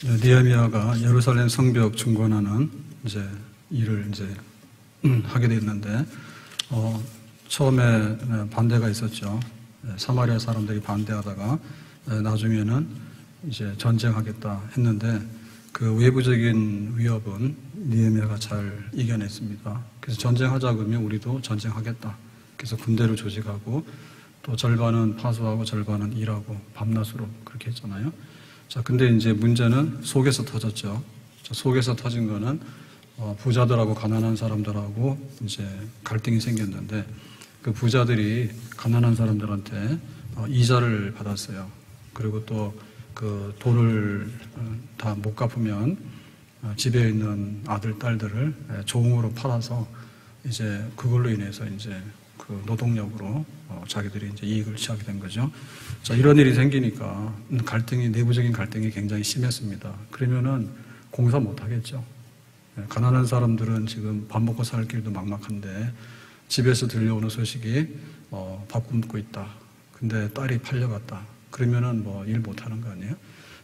느헤미야가 예루살렘 성벽 중건하는 이제 일을 이제 하게 됐는데, 처음에 반대가 있었죠. 사마리아 사람들이 반대하다가 나중에는 이제 전쟁하겠다 했는데, 그 외부적인 위협은 느헤미야가 잘 이겨냈습니다. 그래서 전쟁하자 그러면 우리도 전쟁하겠다. 그래서 군대를 조직하고 또 절반은 파수하고 절반은 일하고 밤낮으로 그렇게 했잖아요. 자, 근데 이제 문제는 속에서 터졌죠. 자, 속에서 터진 거는 부자들하고 가난한 사람들하고 이제 갈등이 생겼는데, 그 부자들이 가난한 사람들한테 이자를 받았어요. 그리고 또 그 돈을 다 못 갚으면 집에 있는 아들, 딸들을 종으로 팔아서 이제 그걸로 인해서 이제 그 노동력으로 자기들이 이제 이익을 취하게 된 거죠. 자, 이런 일이 생기니까 내부적인 갈등이 굉장히 심했습니다. 그러면은 공사 못 하겠죠. 가난한 사람들은 지금 밥 먹고 살 길도 막막한데 집에서 들려오는 소식이 밥 굶고 있다. 근데 딸이 팔려갔다. 그러면은 뭐 일 못 하는 거 아니에요?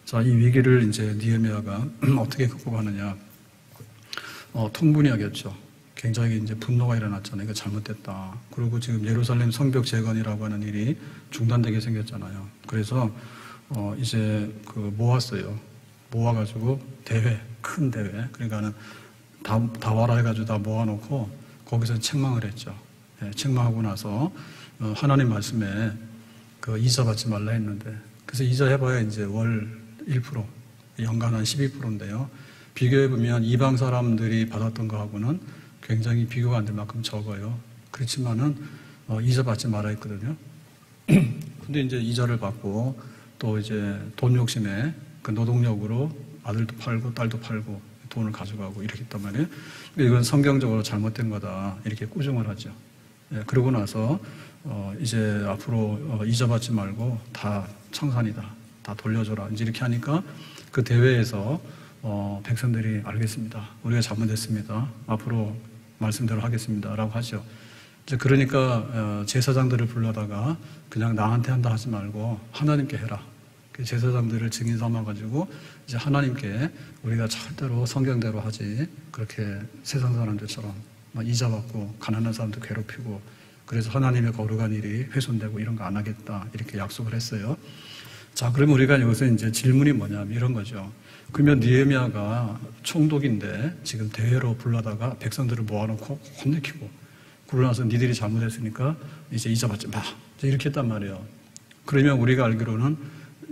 자, 이 위기를 이제 느헤미야가 어떻게 극복하느냐? 통분이하겠죠. 굉장히 이제 분노가 일어났잖아요. 이거 잘못됐다. 그리고 지금 예루살렘 성벽 재건이라고 하는 일이 중단되게 생겼잖아요. 그래서 이제 그 모았어요. 모아가지고 큰 대회. 그러니까는 다 와라 해가지고 다 모아놓고 거기서 책망을 했죠. 책망하고 나서 하나님 말씀에 그 이자 받지 말라 했는데, 그래서 이자 해봐야 이제 월 1%, 연간 한 12%인데요. 비교해보면 이방 사람들이 받았던 거하고는 굉장히 비교가 안 될 만큼 적어요. 그렇지만은 이자 받지 말아 했거든요. 근데 이제 이자를 받고 또 이제 돈 욕심에 그 노동력으로 아들도 팔고 딸도 팔고 돈을 가져가고 이렇게 했단 말이에요. 이건 성경적으로 잘못된 거다 이렇게 꾸중을 하죠. 그러고 나서 이제 앞으로 이자 받지 말고 다 청산이다, 다 돌려줘라 이제 이렇게 하니까 그 대회에서 백성들이 알겠습니다. 우리가 잘못했습니다. 앞으로 말씀대로 하겠습니다. 라고 하죠. 이제 그러니까 제사장들을 불러다가 그냥 나한테 한다 하지 말고 하나님께 해라. 제사장들을 증인 삼아가지고 이제 하나님께 우리가 절대로 성경대로 하지, 그렇게 세상 사람들처럼 이자 받고 가난한 사람도 괴롭히고 그래서 하나님의 거룩한 일이 훼손되고 이런 거 안 하겠다 이렇게 약속을 했어요. 자, 그러면 우리가 여기서 이제 질문이 뭐냐면 이런 거죠. 그러면 느헤미야가 총독인데 지금 대회로 불러다가 백성들을 모아놓고 혼내키고 그러고 나서 니들이 잘못했으니까 이제 이자 받지 마 이렇게 했단 말이에요. 그러면 우리가 알기로는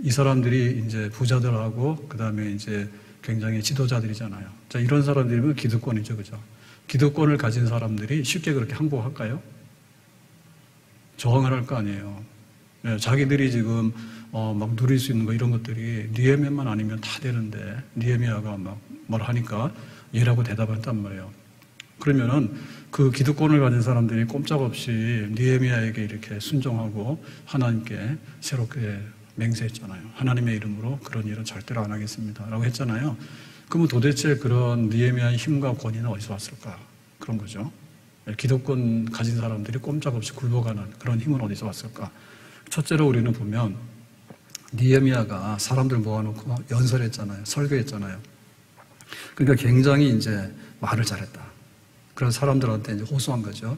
이 사람들이 이제 부자들하고 그 다음에 이제 굉장히 지도자들이잖아요. 자, 이런 사람들이면 기득권이죠, 그죠? 기득권을 가진 사람들이 쉽게 그렇게 항복할까요? 저항을 할 거 아니에요. 네, 자기들이 지금 막 누릴 수 있는 거 이런 것들이 느헤미야만 아니면 다 되는데 느헤미야가 막 뭘 하니까 얘라고 대답했단 말이에요. 그러면은 그 기득권을 가진 사람들이 꼼짝없이 느헤미야에게 이렇게 순종하고 하나님께 새롭게 맹세했잖아요. 하나님의 이름으로 그런 일은 절대로 안 하겠습니다 라고 했잖아요. 그러면 도대체 그런 느헤미야의 힘과 권위는 어디서 왔을까? 그런 거죠. 기득권 가진 사람들이 꼼짝없이 굴복하는 그런 힘은 어디서 왔을까? 첫째로 우리는 보면 느헤미야가 사람들 모아놓고 연설했잖아요. 설교했잖아요. 그러니까 굉장히 이제 말을 잘했다. 그래서 사람들한테 이제 호소한 거죠.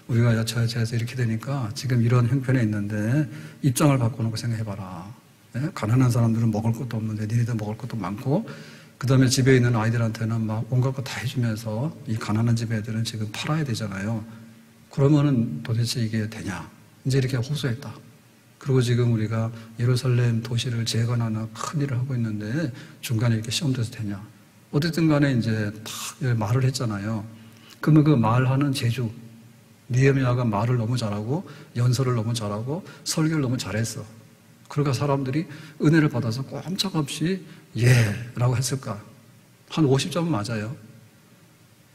우리가 여차여차해서 이렇게 되니까 지금 이런 형편에 있는데 입장을 바꿔놓고 생각해봐라. 네? 가난한 사람들은 먹을 것도 없는데 니네들 먹을 것도 많고 그 다음에 집에 있는 아이들한테는 막 온갖 거 다 해주면서 이 가난한 집 애들은 지금 팔아야 되잖아요. 그러면은 도대체 이게 되냐. 이제 이렇게 호소했다. 그리고 지금 우리가 예루살렘 도시를 재건하는 큰 일을 하고 있는데 중간에 이렇게 시험돼서 되냐. 어쨌든 간에 이제 다 말을 했잖아요. 그러면 그 말하는 재주, 느헤미야가 말을 너무 잘하고 연설을 너무 잘하고 설교를 너무 잘했어. 그러니까 사람들이 은혜를 받아서 꼼짝없이 라고 했을까? 한 50점은 맞아요.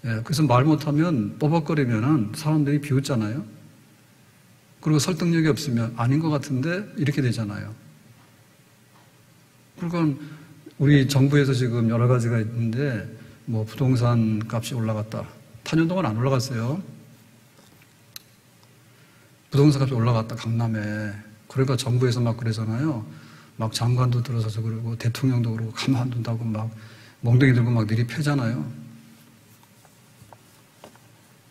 그래서 말 못하면 뻐벅거리면은 사람들이 비웃잖아요. 그리고 설득력이 없으면 아닌 것 같은데 이렇게 되잖아요. 그러니까 우리 정부에서 지금 여러 가지가 있는데 뭐 부동산 값이 올라갔다. 4년 동안 안 올라갔어요. 부동산 값이 올라갔다, 강남에. 그러니까 정부에서 막 그러잖아요. 막 장관도 들어서서 그러고 대통령도 그러고 가만 안 둔다고 막 멍덩이 들고 막 들이패잖아요.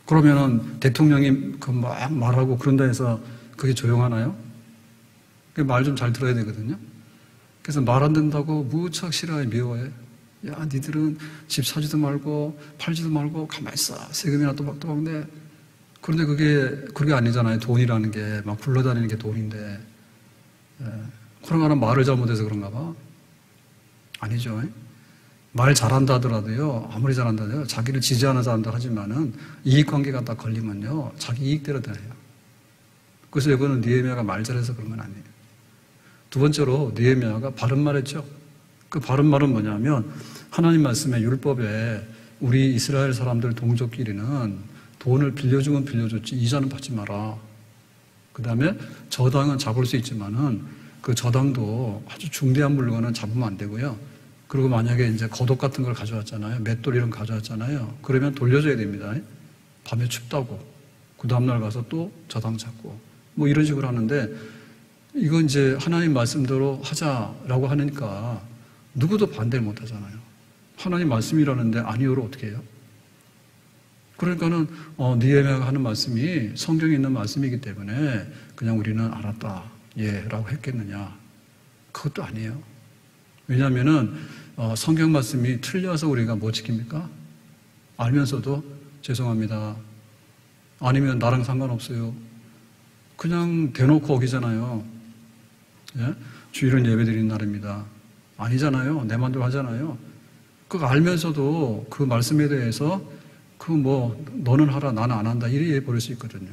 그러면은 대통령이 그 막 말하고 그런다 해서 그게 조용하나요? 말 좀 잘 들어야 되거든요. 그래서 말 안 듣는다고 무척 싫어해, 미워해. 야, 니들은 집 사지도 말고 팔지도 말고 가만히 있어. 세금이나 또박또박 내. 그런데 그게 아니잖아요. 돈이라는 게 막 굴러다니는 게 돈인데. 그러면 말을 잘못해서 그런가 봐. 아니죠. 말 잘한다 하더라도요, 아무리 잘한다 하더라도 자기를 지지하는 사람도 하지만은 이익관계가 딱 걸리면요, 자기 이익대로 돼요. 그래서 이거는 느헤미야가 말 잘해서 그런 건 아니에요. 두 번째로 느헤미야가 바른 말 했죠. 그 바른 말은 뭐냐면 하나님 말씀의 율법에 우리 이스라엘 사람들 동족끼리는 돈을 빌려주면 빌려줬지 이자는 받지 마라. 그 다음에 저당은 잡을 수 있지만은 그 저당도 아주 중대한 물건은 잡으면 안 되고요. 그리고 만약에 이제 겉옷 같은 걸 가져왔잖아요. 맷돌 이런 거 가져왔잖아요. 그러면 돌려줘야 됩니다. 밤에 춥다고. 그 다음날 가서 또 저당 잡고. 뭐 이런 식으로 하는데 이건 이제 하나님 말씀대로 하자라고 하니까 누구도 반대를 못 하잖아요. 하나님 말씀이라는데 아니요를 어떻게 해요? 그러니까는 느헤미야가 하는 말씀이 성경에 있는 말씀이기 때문에 그냥 우리는 알았다, 예, 라고 했겠느냐? 그것도 아니에요. 왜냐하면은 성경 말씀이 틀려서 우리가 뭐 지킵니까? 알면서도 죄송합니다. 아니면 나랑 상관없어요. 그냥 대놓고 어기잖아요. 예? 주일은 예배드리는 날입니다. 아니잖아요. 내 마음대로 하잖아요. 그거 알면서도 그 말씀에 대해서 너는 하라 나는 안 한다 이래 버릴 수 있거든요.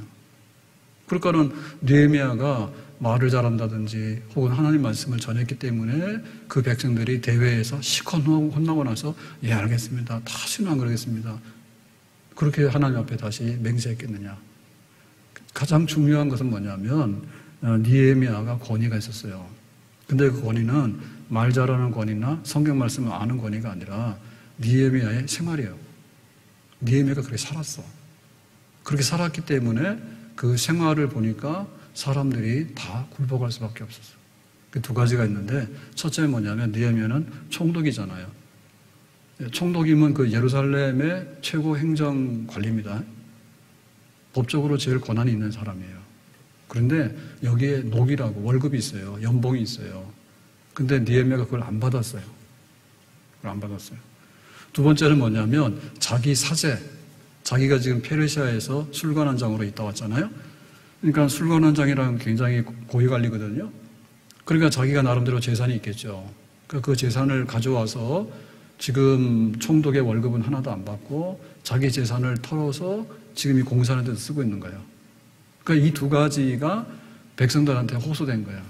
그러니까는 느헤미야가 말을 잘한다든지 혹은 하나님 말씀을 전했기 때문에 그 백성들이 대회에서 시컷 혼나고 나서 예 알겠습니다. 다시는 안 그러겠습니다. 그렇게 하나님 앞에 다시 맹세했겠느냐. 가장 중요한 것은 뭐냐면 느헤미야가 권위가 있었어요. 근데 그 권위는 말 잘하는 권위나 성경 말씀을 아는 권위가 아니라 느헤미야의 생활이에요. 느헤미야가 그렇게 살았어. 그렇게 살았기 때문에 그 생활을 보니까 사람들이 다 굴복할 수밖에 없었어. 그 두 가지가 있는데 첫째는 뭐냐면 느헤미야는 총독이잖아요. 총독이면 그 예루살렘의 최고 행정 관리입니다. 법적으로 제일 권한이 있는 사람이에요. 그런데 여기에 녹이라고 월급이 있어요. 연봉이 있어요. 근데 느헤미야가 그걸 안 받았어요. 그걸 안 받았어요. 두 번째는 뭐냐면 자기 사제, 자기가 지금 페르시아에서 술관원장으로 있다 왔잖아요. 그러니까 술관원장이라는 굉장히 고위 관리거든요. 그러니까 자기가 나름대로 재산이 있겠죠. 그러니까 그 재산을 가져와서 지금 총독의 월급은 하나도 안 받고 자기 재산을 털어서 지금 이 공사하는 데 쓰고 있는 거예요. 그러니까 이 두 가지가 백성들한테 호소된 거예요.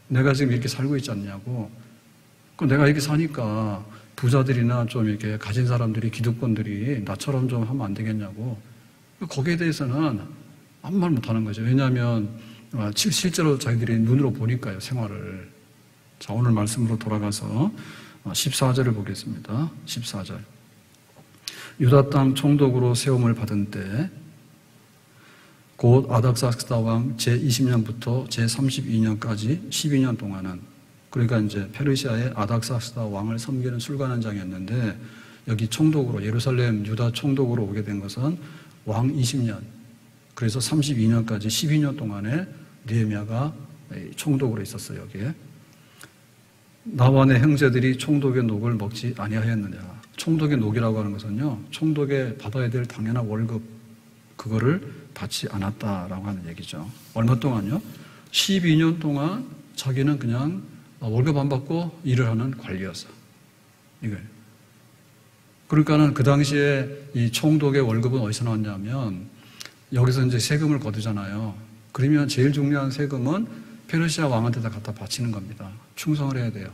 내가 지금 이렇게 살고 있지 않냐고. 그럼 내가 이렇게 사니까 부자들이나 좀 이렇게 가진 사람들이, 기득권들이 나처럼 좀 하면 안 되겠냐고. 거기에 대해서는 아무 말 못 하는 거죠. 왜냐하면 실제로 자기들이 눈으로 보니까요, 생활을. 자, 오늘 말씀으로 돌아가서 14절을 보겠습니다. 14절. 유다 땅 총독으로 세움을 받은 때 곧 아닥사스다 왕 제20년부터 제32년까지 12년 동안은 그러니까 이제 페르시아의 아닥사스다 왕을 섬기는 술관원장이었는데 여기 총독으로 예루살렘 유다 총독으로 오게 된 것은 왕 20년 그래서 32년까지 12년 동안에 느헤미야가 총독으로 있었어요. 여기에 나와 내 형제들이 총독의 녹을 먹지 아니하였느냐. 총독의 녹이라고 하는 것은요, 총독의 받아야 될 당연한 월급 그거를 받지 않았다라고 하는 얘기죠. 얼마 동안요? 12년 동안 자기는 그냥 월급 안 받고 일을 하는 관리였어. 이거예요. 그러니까는 그 당시에 이 총독의 월급은 어디서 나왔냐면 여기서 이제 세금을 거두잖아요. 그러면 제일 중요한 세금은 페르시아 왕한테다 갖다 바치는 겁니다. 충성을 해야 돼요.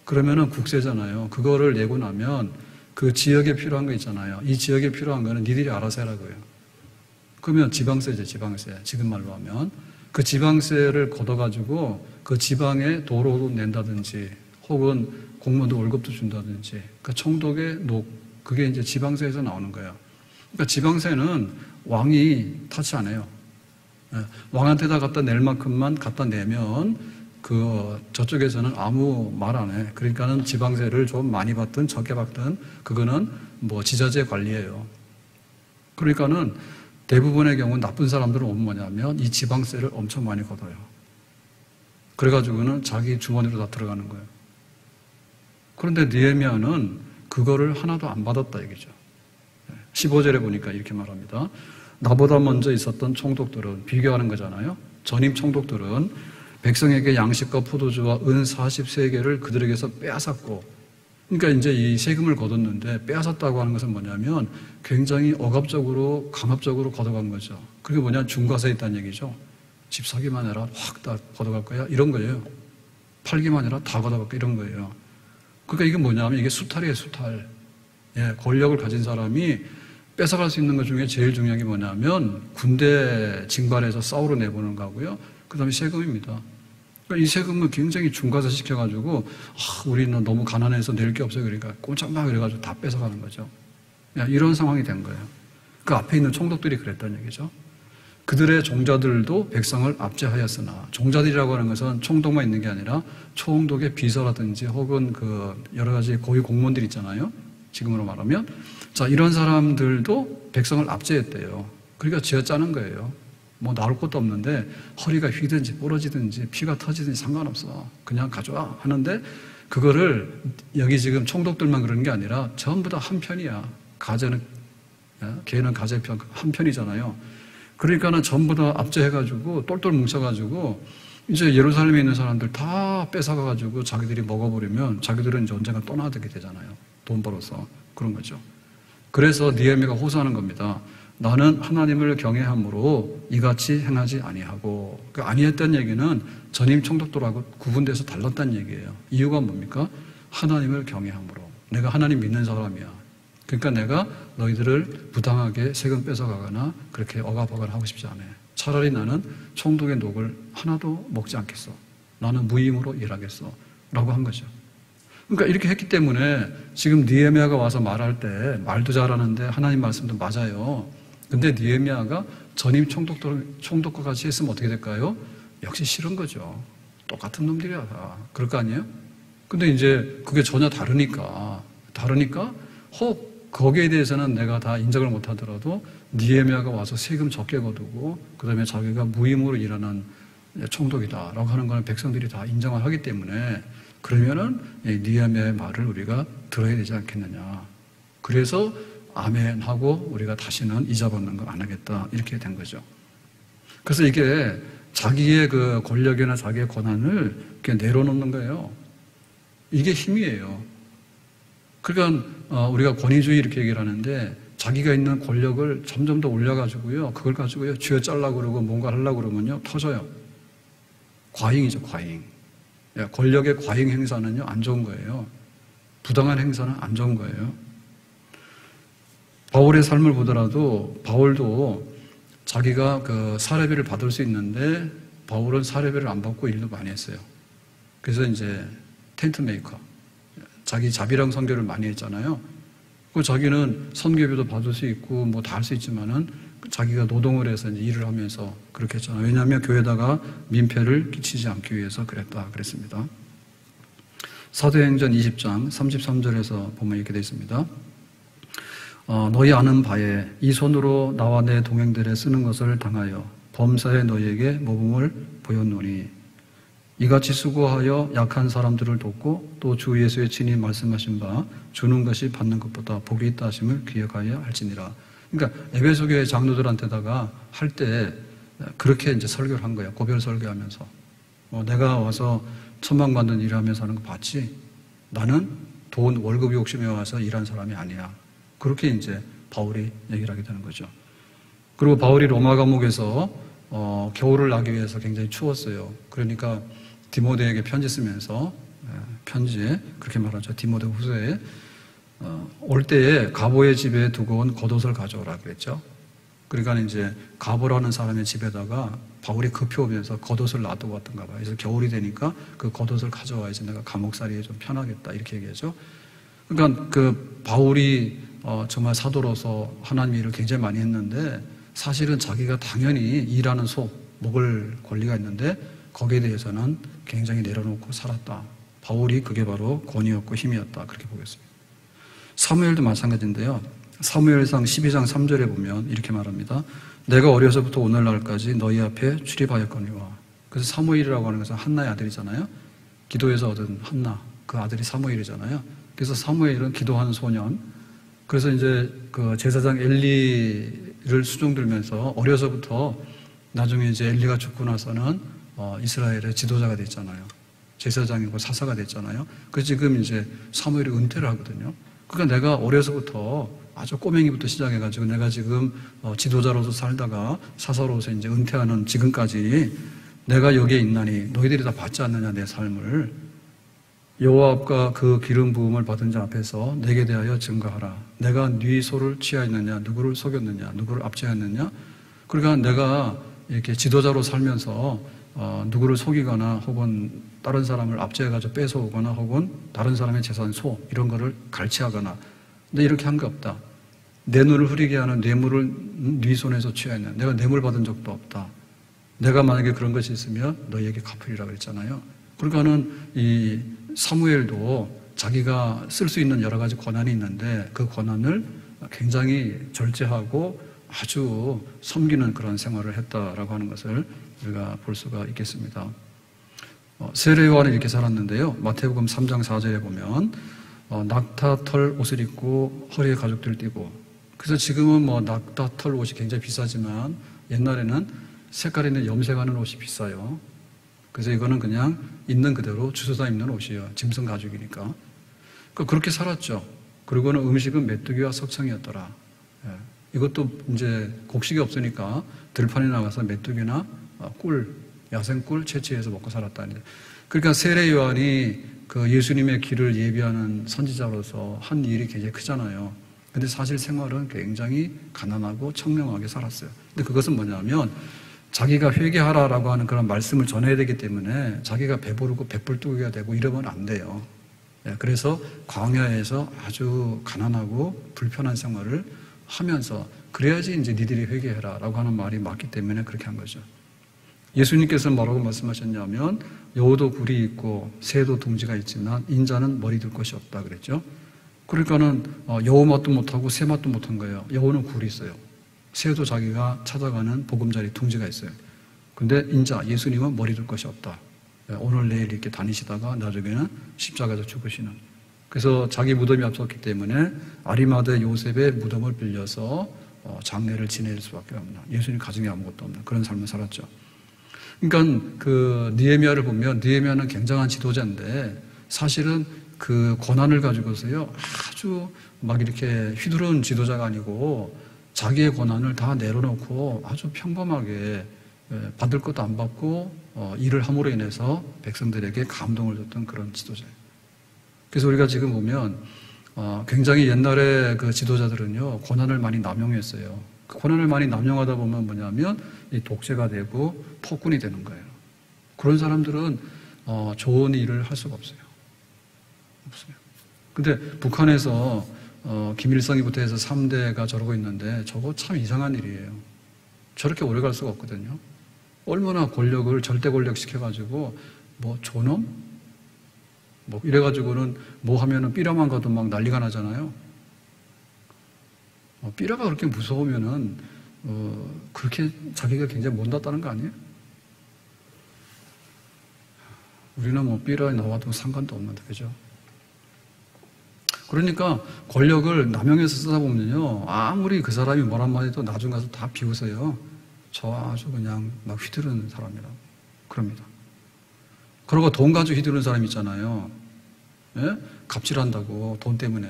그러면은 국세잖아요. 그거를 내고 나면 그 지역에 필요한 거 있잖아요. 이 지역에 필요한 거는 니들이 알아서 해라고요. 그러면 지방세죠, 지방세. 지금 말로 하면. 그 지방세를 걷어가지고 그 지방에 도로도 낸다든지 혹은 공무원도 월급도 준다든지 그 총독의 녹, 그게 이제 지방세에서 나오는 거예요. 그러니까 지방세는 왕이 타치 안 해요. 왕한테다 갖다 낼 만큼만 갖다 내면 저쪽에서는 아무 말 안 해. 그러니까는 지방세를 좀 많이 받든 적게 받든 그거는 뭐 지자체 관리예요. 그러니까는 대부분의 경우 나쁜 사람들은 오면 뭐냐면 이 지방세를 엄청 많이 걷어요. 그래가지고는 자기 주머니로 다 들어가는 거예요. 그런데 느헤미야는 그거를 하나도 안 받았다 얘기죠. 15절에 보니까 이렇게 말합니다. 나보다 먼저 있었던 총독들은, 비교하는 거잖아요. 전임 총독들은 백성에게 양식과 포도주와 은 40세겔을 그들에게서 빼앗았고, 그러니까 이제 이 세금을 걷었는데 빼앗았다고 하는 것은 뭐냐면 굉장히 억압적으로 강압적으로 걷어간 거죠. 그게 뭐냐, 중과세 있다는 얘기죠. 집 사기만 해라 확 다 걷어갈 거야 이런 거예요. 팔기만 해라 다 걷어갈 거야 이런 거예요. 그러니까 이게 뭐냐면 이게 수탈이에요, 수탈. 예, 권력을 가진 사람이 뺏어갈 수 있는 것 중에 제일 중요한 게 뭐냐면 군대 징발해서 싸우러 내보는 거고요. 그 다음에 세금입니다. 그러니까 이 세금을 굉장히 중과세 시켜가지고 우리는 너무 가난해서 낼 게 없어요. 그러니까 꼼짝마 그래가지고 다 뺏어가는 거죠. 이런 상황이 된 거예요. 그 앞에 있는 총독들이 그랬다는 얘기죠. 그들의 종자들도 백성을 압제하였으나, 종자들이라고 하는 것은 총독만 있는 게 아니라 총독의 비서라든지 혹은 그 여러 가지 고위 공무원들 있잖아요. 지금으로 말하면. 자, 이런 사람들도 백성을 압제했대요. 그러니까 쥐어짜는 거예요. 뭐 나올 것도 없는데 허리가 휘든지 부러지든지 피가 터지든지 상관없어. 그냥 가져와 하는데 그거를 여기 지금 총독들만 그러는 게 아니라 전부 다 한 편이야. 가제는, 걔는 가제 편, 한 편이잖아요. 그러니까는 전부 다 압제해가지고 똘똘 뭉쳐가지고 이제 예루살렘에 있는 사람들 다 뺏어가가지고 자기들이 먹어버리면 자기들은 이제 언젠가 떠나게 되잖아요. 돈 벌어서. 그런 거죠. 그래서 느헤미야가 호소하는 겁니다. 나는 하나님을 경외함으로 이같이 행하지 아니하고. 그 아니했다는 얘기는 전임 총독들하고 구분돼서 달랐다는 얘기예요. 이유가 뭡니까? 하나님을 경외함으로. 내가 하나님 믿는 사람이야. 그러니까 내가 너희들을 부당하게 세금 뺏어가거나 그렇게 억압하거나 하고 싶지 않아요. 차라리 나는 총독의 녹을 하나도 먹지 않겠어. 나는 무임으로 일하겠어. 라고 한 거죠. 그러니까 이렇게 했기 때문에 지금 느헤미야가 와서 말할 때 말도 잘하는데 하나님 말씀도 맞아요. 근데 느헤미야가 전임 총독과 같이 했으면 어떻게 될까요? 역시 싫은 거죠. 똑같은 놈들이야 다. 그럴 거 아니에요? 근데 이제 그게 전혀 다르니까 혹 거기에 대해서는 내가 다 인정을 못하더라도 느헤미야가 와서 세금 적게 거두고 그 다음에 자기가 무임으로 일하는 총독이다라고 하는 거는 백성들이 다 인정을 하기 때문에 그러면은 느헤미야의 말을 우리가 들어야 되지 않겠느냐. 그래서 아멘 하고 우리가 다시는 잊어버리는 거 안 하겠다 이렇게 된 거죠. 그래서 이게 자기의 그 권력이나 자기의 권한을 이렇게 내려놓는 거예요. 이게 힘이에요. 그러니까 우리가 권위주의 이렇게 얘기를 하는데 자기가 있는 권력을 점점 더 올려가지고요. 그걸 가지고요. 쥐어짜려고 그러고 뭔가 하려고 그러면요. 터져요. 과잉이죠, 과잉. 권력의 과잉 행사는요. 안 좋은 거예요. 부당한 행사는 안 좋은 거예요. 바울의 삶을 보더라도 바울도 자기가 그 사례비를 받을 수 있는데 바울은 사례비를 안 받고 일도 많이 했어요. 그래서 이제 텐트 메이커. 자기 자비랑 선교를 많이 했잖아요. 그 자기는 선교비도 받을 수 있고 뭐 다 할 수 있지만은 자기가 노동을 해서 이제 일을 하면서 그렇게 했잖아요. 왜냐하면 교회에다가 민폐를 끼치지 않기 위해서 그랬습니다. 사도행전 20장 33절에서 보면 이렇게 되어 있습니다. 너희 아는 바에 이 손으로 나와 내 동행들에 쓰는 것을 당하여 범사에 너희에게 모범을 보였노니 이같이 수고하여 약한 사람들을 돕고 또 주 예수의 친히 말씀하신 바 주는 것이 받는 것보다 복이 있다 하심을 기억하여야 할지니라. 그러니까 에베소 교회 장로들한테다가 할 때 그렇게 이제 설교를 한 거예요. 고별 설교하면서 내가 와서 천망받는 일을 하면서 하는 거 봤지? 나는 돈 월급 욕심에 와서 일한 사람이 아니야. 그렇게 이제 바울이 얘기를 하게 되는 거죠. 그리고 바울이 로마 감옥에서 겨울을 나기 위해서 굉장히 추웠어요. 그러니까 디모데에게 편지 쓰면서 편지에 그렇게 말하죠. 디모데 후서에 올 때에 가보의 집에 두고 온 겉옷을 가져오라 그랬죠. 그러니까 이제 가보라는 사람의 집에다가 바울이 급히 오면서 겉옷을 놔두고 왔던가 봐요. 그래서 겨울이 되니까 그 겉옷을 가져와야지 내가 감옥살이에 좀 편하겠다 이렇게 얘기하죠. 그러니까 그 바울이 정말 사도로서 하나님 일을 굉장히 많이 했는데 사실은 자기가 당연히 일하는 속 먹을 권리가 있는데 거기에 대해서는 굉장히 내려놓고 살았다. 바울이 그게 바로 권위였고 힘이었다. 그렇게 보겠습니다. 사무엘도 마찬가지인데요. 사무엘상 12장 3절에 보면 이렇게 말합니다. 내가 어려서부터 오늘날까지 너희 앞에 출입하였거니와. 그래서 사무엘이라고 하는 것은 한나의 아들이잖아요. 기도에서 얻은 한나, 그 아들이 사무엘이잖아요. 그래서 사무엘은 기도하는 소년. 그래서 이제 그 제사장 엘리를 수종들면서 어려서부터 나중에 이제 엘리가 죽고 나서는 이스라엘의 지도자가 됐잖아요. 제사장이고 사사가 됐잖아요. 그래서 지금 이제 사무엘이 은퇴를 하거든요. 그러니까 내가 어려서부터 아주 꼬맹이부터 시작해가지고 내가 지금 지도자로서 살다가 사사로서 이제 은퇴하는 지금까지 내가 여기에 있나니 너희들이 다 받지 않느냐 내 삶을. 여호와 앞과 그 기름 부음을 받은 자 앞에서 내게 대하여 증거하라. 내가 네 소를 취하였느냐, 누구를 속였느냐, 누구를 압제하였느냐. 그러니까 내가 이렇게 지도자로 살면서 누구를 속이거나 혹은 다른 사람을 압제해가지고 뺏어오거나 혹은 다른 사람의 재산, 소 이런 거를 갈취하거나. 근데 이렇게 한 게 없다. 내 눈을 흐리게 하는 뇌물을 네 손에서 취하였느냐. 내가 뇌물 받은 적도 없다. 내가 만약에 그런 것이 있으면 너희에게 갚으리라 그랬잖아요. 그러니까는 이 사무엘도 자기가 쓸 수 있는 여러 가지 권한이 있는데 그 권한을 굉장히 절제하고 아주 섬기는 그런 생활을 했다라고 하는 것을 우리가 볼 수가 있겠습니다. 세례 요한은 이렇게 살았는데요. 마태복음 3장 4절에 보면 낙타털 옷을 입고 허리에 가죽들을 띠고. 그래서 지금은 뭐 낙타털 옷이 굉장히 비싸지만 옛날에는 색깔 있는 염색하는 옷이 비싸요. 그래서 이거는 그냥 있는 그대로 주워다 입는 옷이에요. 짐승 가죽이니까. 그렇게 살았죠. 그리고는 음식은 메뚜기와 석청이었더라. 이것도 이제 곡식이 없으니까 들판에 나가서 메뚜기나 꿀, 야생꿀 채취해서 먹고 살았다. 그러니까 세례 요한이 그 예수님의 길을 예비하는 선지자로서 한 일이 굉장히 크잖아요. 근데 사실 생활은 굉장히 가난하고 청명하게 살았어요. 근데 그것은 뭐냐면 자기가 회개하라라고 하는 그런 말씀을 전해야 되기 때문에 자기가 배부르고 배불뚝이가 되고 이러면 안 돼요. 그래서 광야에서 아주 가난하고 불편한 생활을 하면서 그래야지 이제 니들이 회개해라라고 하는 말이 맞기 때문에 그렇게 한 거죠. 예수님께서는 뭐라고 말씀하셨냐면 여우도 굴이 있고 새도 둥지가 있지만 인자는 머리 둘 것이 없다 그랬죠. 그러니까는 여우 맛도 못하고 새 맛도 못한 거예요. 여우는 굴이 있어요. 새도 자기가 찾아가는 보금자리 둥지가 있어요. 근데 인자, 예수님은 머리 둘 것이 없다. 오늘 내일 이렇게 다니시다가 나중에는 십자가에서 죽으시는. 그래서 자기 무덤이 없었기 때문에 아리마대 요셉의 무덤을 빌려서 장례를 지낼 수밖에 없는, 예수님 가정에 아무것도 없는 그런 삶을 살았죠. 그러니까 그 느헤미야를 보면 느헤미야는 굉장한 지도자인데 사실은 그 권한을 가지고서요 아주 막 이렇게 휘두른 지도자가 아니고 자기의 권한을 다 내려놓고 아주 평범하게 받을 것도 안 받고 일을 함으로 인해서 백성들에게 감동을 줬던 그런 지도자예요. 그래서 우리가 지금 보면 굉장히 옛날에 그 지도자들은요 권한을 많이 남용했어요. 그 권한을 많이 남용하다 보면 뭐냐면 이 독재가 되고 폭군이 되는 거예요. 그런 사람들은 좋은 일을 할 수가 없어요. 근데 북한에서 김일성이부터 해서 3대가 저러고 있는데 저거 참 이상한 일이에요. 저렇게 오래 갈 수가 없거든요. 얼마나 권력을 절대 권력 시켜가지고 뭐 존엄? 뭐 이래가지고는 뭐 하면은 삐라만 가도 막 난리가 나잖아요. 삐라가 그렇게 무서우면은 그렇게 자기가 굉장히 못났다는 거 아니에요? 우리는 뭐 삐라에 나와도 상관도 없는데 그죠? 그러니까 권력을 남용해서 쓰다 보면요 아무리 그 사람이 뭘 한마디 해도 나중 가서 다 비웃어요. 저 아주 그냥 막 휘두르는 사람이라고 그럽니다. 그리고 돈 가지고 휘두르는 사람 있잖아요. 예? 갑질한다고 돈 때문에.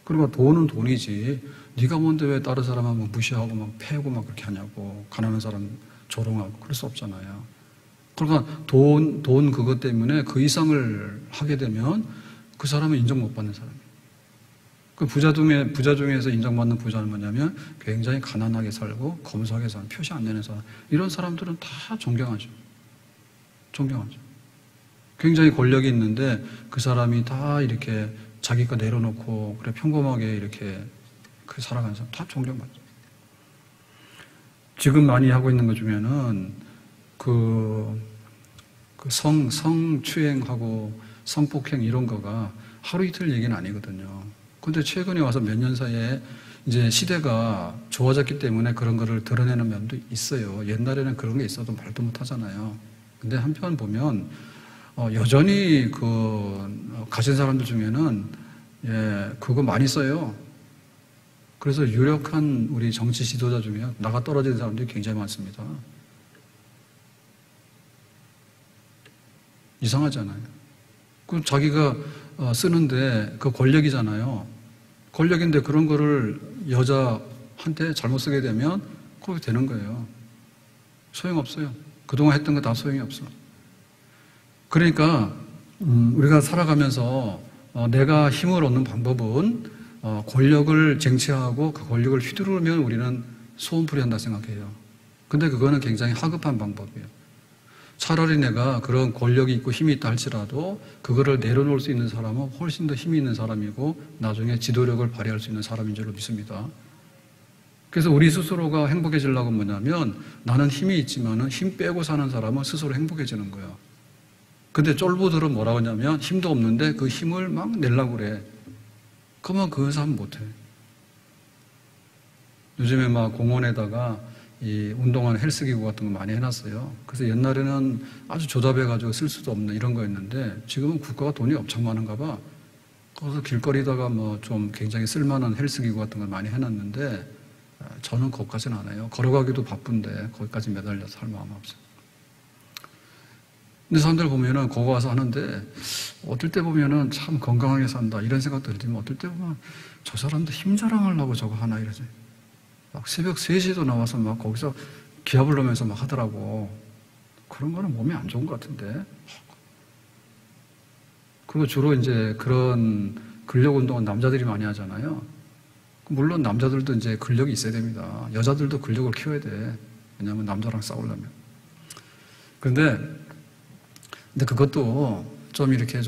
그러니까 돈은 돈이지 네가 뭔데 왜 다른 사람은 막 무시하고 막 패고 막 그렇게 하냐고. 가난한 사람 조롱하고 그럴 수 없잖아요. 그러니까 돈 그것 때문에 그 이상을 하게 되면 그 사람은 인정 못 받는 사람이에요. 그 부자 중에서 인정받는 부자는 뭐냐면 굉장히 가난하게 살고 검소하게 사는, 표시 안 내는 사람. 이런 사람들은 다 존경하죠. 존경하죠. 굉장히 권력이 있는데 그 사람이 다 이렇게 자기 거 내려놓고 그래 평범하게 이렇게 그 살아가는 사람 다 존경받죠. 지금 많이 하고 있는 것 중에는 그 성추행하고 성폭행 이런 거가 하루 이틀 얘기는 아니거든요. 근데 최근에 와서 몇 년 사이에 이제 시대가 좋아졌기 때문에 그런 거를 드러내는 면도 있어요. 옛날에는 그런 게 있어도 말도 못 하잖아요. 근데 한편 보면, 여전히 가진 사람들 중에는, 그거 많이 써요. 그래서 유력한 우리 정치 지도자 중에 나가 떨어지는 사람들이 굉장히 많습니다. 이상하잖아요. 그럼 자기가 쓰는데 그 권력이잖아요. 권력인데 그런 거를 여자한테 잘못 쓰게 되면 그렇게 되는 거예요. 소용없어요. 그동안 했던 거 다 소용이 없어. 그러니까 우리가 살아가면서 내가 힘을 얻는 방법은 권력을 쟁취하고 그 권력을 휘두르면 우리는 소원풀이 한다 생각해요. 근데 그거는 굉장히 하급한 방법이에요. 차라리 내가 그런 권력이 있고 힘이 있다 할지라도 그거를 내려놓을 수 있는 사람은 훨씬 더 힘이 있는 사람이고 나중에 지도력을 발휘할 수 있는 사람인 줄로 믿습니다. 그래서 우리 스스로가 행복해지려고 뭐냐면 나는 힘이 있지만은 힘 빼고 사는 사람은 스스로 행복해지는 거예요. 근데 쫄보들은 뭐라고 하냐면 힘도 없는데 그 힘을 막 내려고 그래. 그러면 그 사람 못해. 요즘에 막 공원에다가 이 운동하는 헬스기구 같은 거 많이 해놨어요. 그래서 옛날에는 아주 조잡해가지고 쓸 수도 없는 이런 거였는데 지금은 국가가 돈이 엄청 많은가 봐. 그래서 길거리다가 뭐 좀 굉장히 쓸만한 헬스기구 같은 걸 많이 해놨는데 저는 거기까지는 안 해요. 걸어가기도 바쁜데 거기까지 매달려서 할 마음 없어요. 근데 사람들 보면은 거기 와서 하는데 어떨 때 보면은 참 건강하게 산다 이런 생각도 들지만 어떨 때 보면 저 사람도 힘 자랑하려고 저거 하나 이러지. 막 새벽 3시에도 나와서 막 거기서 기합을 넣으면서 막 하더라고. 그런 거는 몸에 안 좋은 것 같은데. 그리고 주로 이제 그런 근력 운동은 남자들이 많이 하잖아요. 물론 남자들도 이제 근력이 있어야 됩니다. 여자들도 근력을 키워야 돼. 왜냐하면 남자랑 싸우려면. 근데 그것도 좀 이렇게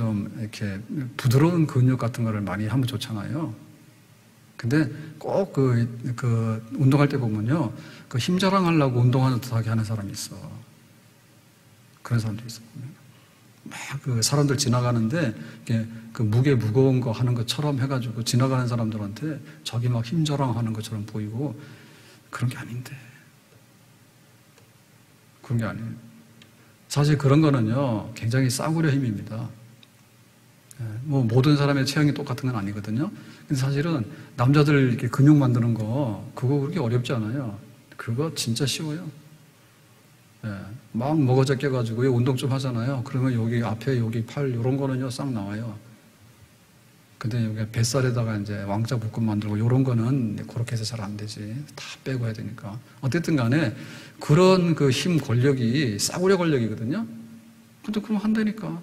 부드러운 근육 같은 거를 많이 하면 좋잖아요. 근데 꼭 운동할 때 보면요. 그 힘 자랑하려고 운동하는 듯하게 하는 사람이 있어. 그런 사람도 있어. 막 사람들 지나가는데, 그 무게 무거운 거 하는 것처럼 해가지고 지나가는 사람들한테 저기 막 힘 자랑하는 것처럼 보이고, 그런 게 아닌데. 그런 게 아니에요. 사실 그런 거는요, 굉장히 싸구려 힘입니다. 뭐 모든 사람의 체형이 똑같은 건 아니거든요. 근데 사실은 남자들 이렇게 근육 만드는 거 그거 그렇게 어렵지 않아요. 그거 진짜 쉬워요. 막 먹어져 껴가지고 운동 좀 하잖아요. 그러면 여기 앞에 여기 팔 이런 거는요 싹 나와요. 근데 여기 뱃살에다가 이제 왕자 복근 만들고 이런 거는 그렇게 해서 잘 안 되지. 다 빼고 해야 되니까. 어쨌든 간에 그런 그 힘 권력이 싸구려 권력이거든요. 근데 그럼 한다니까.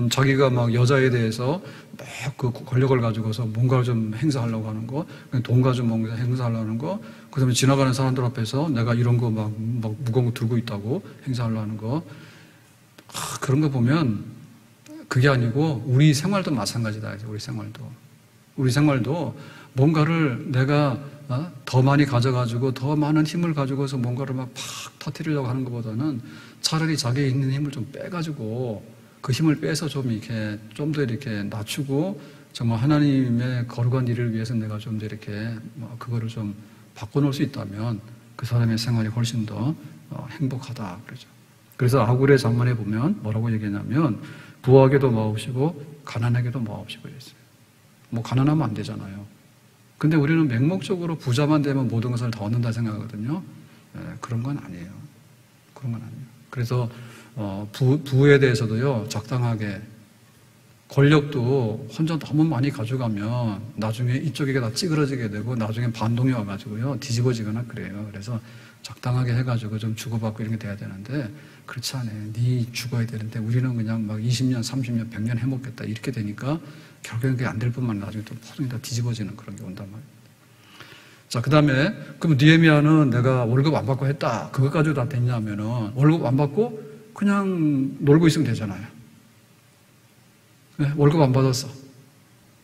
자기가 막 여자에 대해서 막 그 권력을 가지고서 뭔가를 좀 행사하려고 하는 거, 돈 가지고 뭔가 행사하려고 하는 거, 그 다음에 지나가는 사람들 앞에서 내가 이런 거 막 무거운 거 들고 있다고 행사하려고 하는 거, 그런 거 보면 그게 아니고 우리 생활도 마찬가지다. 우리 생활도 뭔가를 내가 더 많이 가져가지고 더 많은 힘을 가지고서 뭔가를 막 팍 터뜨리려고 하는 것보다는 차라리 자기에 있는 힘을 좀 빼가지고 그 힘을 빼서 좀 더 이렇게 낮추고 정말 하나님의 거룩한 일을 위해서 내가 좀 더 이렇게 그거를 좀 바꿔놓을 수 있다면 그 사람의 생활이 훨씬 더 행복하다 그러죠. 그래서 아굴의 장만에 보면 뭐라고 얘기하냐면 부하게도 마옵시고 가난하게도 마옵시고 이랬어요. 뭐 가난하면 안 되잖아요. 근데 우리는 맹목적으로 부자만 되면 모든 것을 다 얻는다 생각하거든요. 그런 건 아니에요. 그런 건 아니에요. 그래서 부에 대해서도요, 적당하게. 권력도 혼자 너무 많이 가져가면 나중에 이쪽에 다 찌그러지게 되고 나중에 반동이 와가지고요, 뒤집어지거나 그래요. 그래서 적당하게 해가지고 좀 주고받고 이런 게 돼야 되는데, 그렇지 않아요. 네 죽어야 되는데 우리는 그냥 막 20년, 30년, 100년 해먹겠다. 이렇게 되니까 결국엔 그게 안 될 뿐만 아니라 나중에 또 모든 게 다 뒤집어지는 그런 게 온단 말이에요. 자, 그 다음에, 그럼 느헤미야는 내가 월급 안 받고 했다. 그것 가지고 다 됐냐면은 월급 안 받고 그냥 놀고 있으면 되잖아요. 네, 월급 안 받았어.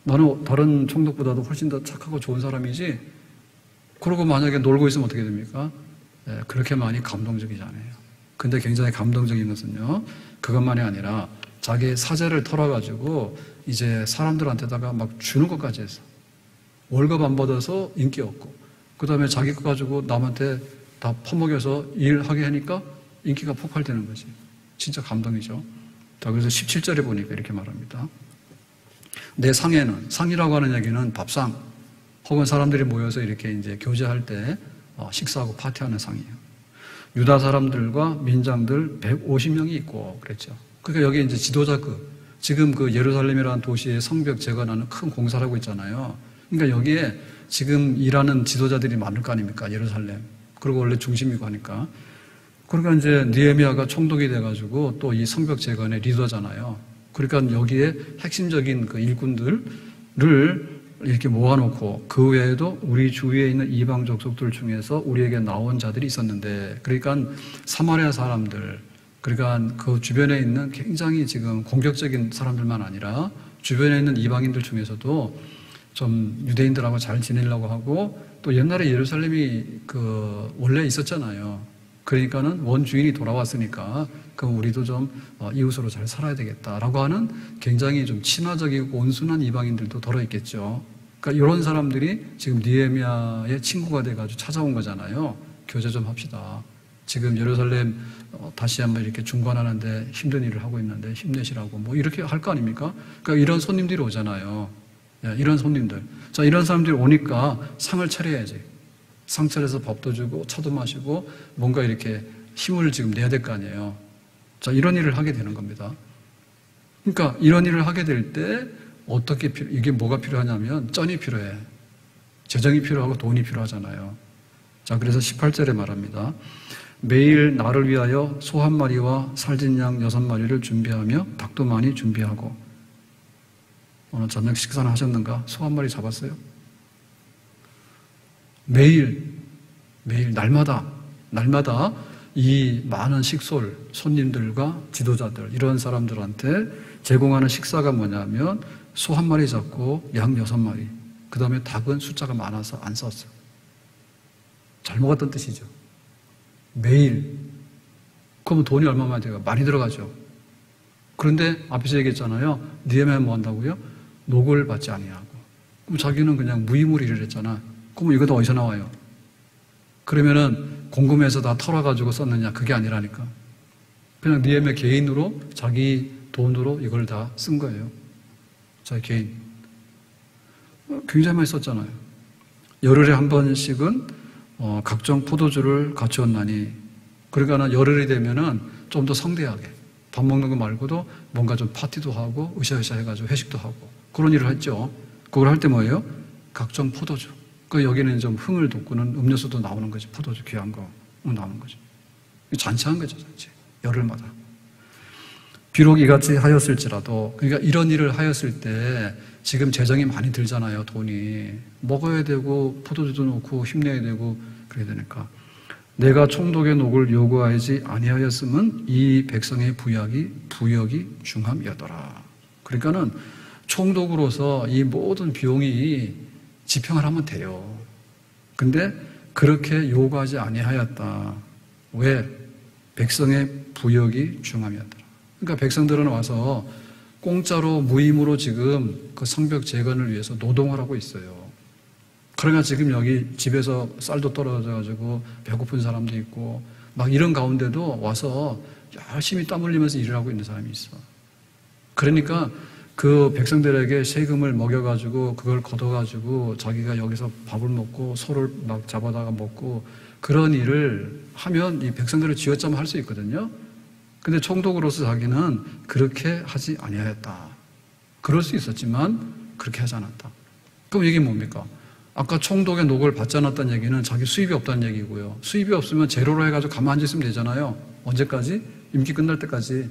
나는 다른 총독보다도 훨씬 더 착하고 좋은 사람이지. 그러고 만약에 놀고 있으면 어떻게 됩니까? 네, 그렇게 많이 감동적이지 않아요. 근데 굉장히 감동적인 것은요, 그것만이 아니라 자기 사재를 털어가지고 이제 사람들한테다가 막 주는 것까지 했어. 월급 안 받아서 인기 없고, 그 다음에 자기 거 가지고 남한테 다 퍼먹여서 일하게 하니까 인기가 폭발되는 거지. 진짜 감동이죠. 자, 그래서 17절에 보니까 이렇게 말합니다. 내 상에는, 상이라고 하는 얘기는 밥상, 혹은 사람들이 모여서 이렇게 이제 교제할 때 식사하고 파티하는 상이에요. 유다 사람들과 민장들 150명이 있고 그랬죠. 그러니까 여기 이제 지도자급, 지금 그 예루살렘이라는 도시의 성벽 재건하는 큰 공사를 하고 있잖아요. 그러니까 여기에 지금 일하는 지도자들이 많을 거 아닙니까? 예루살렘. 그리고 원래 중심이고 하니까. 그러니까 이제 느헤미야가 총독이 돼가지고 또 이 성벽 재건의 리더잖아요. 그러니까 여기에 핵심적인 그 일꾼들을 이렇게 모아놓고 그 외에도 우리 주위에 있는 이방 족속들 중에서 우리에게 나온 자들이 있었는데, 그러니까 사마리아 사람들, 그러니까 그 주변에 있는 굉장히 지금 공격적인 사람들만 아니라 주변에 있는 이방인들 중에서도 좀 유대인들하고 잘 지내려고 하고, 또 옛날에 예루살렘이 그 원래 있었잖아요. 그러니까는 원주인이 돌아왔으니까 그럼 우리도 좀 이웃으로 잘 살아야 되겠다라고 하는 굉장히 좀 친화적이고 온순한 이방인들도 들어있겠죠. 그러니까 이런 사람들이 지금 느헤미야의 친구가 돼가지고 찾아온 거잖아요. 교제 좀 합시다. 지금 예루살렘 다시 한번 이렇게 중건하는데 힘든 일을 하고 있는데 힘내시라고 뭐 이렇게 할 거 아닙니까? 그러니까 이런 손님들이 오잖아요. 이런 손님들. 자, 이런 사람들이 오니까 상을 차려야지. 상 차려서 밥도 주고 차도 마시고 뭔가 이렇게 힘을 지금 내야 될 거 아니에요. 자, 이런 일을 하게 되는 겁니다. 그러니까 이런 일을 하게 될 때 어떻게 이게 뭐가 필요하냐면 쩐이 필요해. 재정이 필요하고 돈이 필요하잖아요. 자, 그래서 18절에 말합니다. 매일 나를 위하여 소 한 마리와 살진 양 6마리를 준비하며 닭도 많이 준비하고. 오늘 저녁 식사는 하셨는가? 소 한 마리 잡았어요? 매일 날마다 이 많은 식솔, 손님들과 지도자들, 이런 사람들한테 제공하는 식사가 뭐냐면 소 한 마리 잡고 양 6마리, 그 다음에 닭은 숫자가 많아서 안 썼어요. 잘 먹었던 뜻이죠. 매일. 그러면 돈이 얼마나 돼요? 많이 들어가죠. 그런데 앞에서 얘기했잖아요. 느헤미야는 뭐 한다고요? 녹을 받지 아니하고. 그럼 자기는 그냥 무임으로 일을 했잖아. 그럼 이것도 어디서 나와요? 그러면은 공금해서 다 털어가지고 썼느냐? 그게 아니라니까. 그냥 느헤미야 개인으로 자기 돈으로 이걸 다 쓴 거예요. 자기 개인. 굉장히 많이 썼잖아요. 열흘에 한 번씩은 각종 포도주를 갖추었나니, 그러니까 열흘이 되면은 좀 더 성대하게 밥 먹는 거 말고도 뭔가 좀 파티도 하고 으쌰으쌰 해가지고 회식도 하고 그런 일을 했죠. 그걸 할 때 뭐예요? 각종 포도주. 그 여기는 좀 흥을 돋구는 음료수도 나오는 거지. 포도주 귀한 거 나오는 거죠. 잔치한 거죠, 잔치. 열흘마다. 비록 이같이 하였을지라도, 그러니까 이런 일을 하였을 때 지금 재정이 많이 들잖아요. 돈이 먹어야 되고 포도주도 넣고 힘내야 되고 그래야 되니까. 내가 총독의 녹을 요구하지 아니하였음은 이 백성의 부역이 중함이었더라. 그러니까는 총독으로서 이 모든 비용이 집행을 하면 돼요. 근데 그렇게 요구하지 아니하였다. 왜? 백성의 부역이 중함이었더라. 그러니까 백성들은 와서 공짜로 무임으로 지금 그 성벽 재건을 위해서 노동을 하고 있어요. 그러니까 지금 여기 집에서 쌀도 떨어져가지고 배고픈 사람도 있고 막 이런 가운데도 와서 열심히 땀 흘리면서 일을 하고 있는 사람이 있어. 그러니까 그 백성들에게 세금을 먹여가지고 그걸 걷어가지고 자기가 여기서 밥을 먹고 소를 막 잡아다가 먹고 그런 일을 하면 이 백성들을 쥐어짜면 할 수 있거든요. 근데 총독으로서 자기는 그렇게 하지 아니하였다. 그럴 수 있었지만 그렇게 하지 않았다. 그럼 이게 뭡니까? 아까 총독의 녹을 받지 않았다는 얘기는 자기 수입이 없다는 얘기고요. 수입이 없으면 제로로 해가지고 가만히 앉아있으면 되잖아요. 언제까지? 임기 끝날 때까지.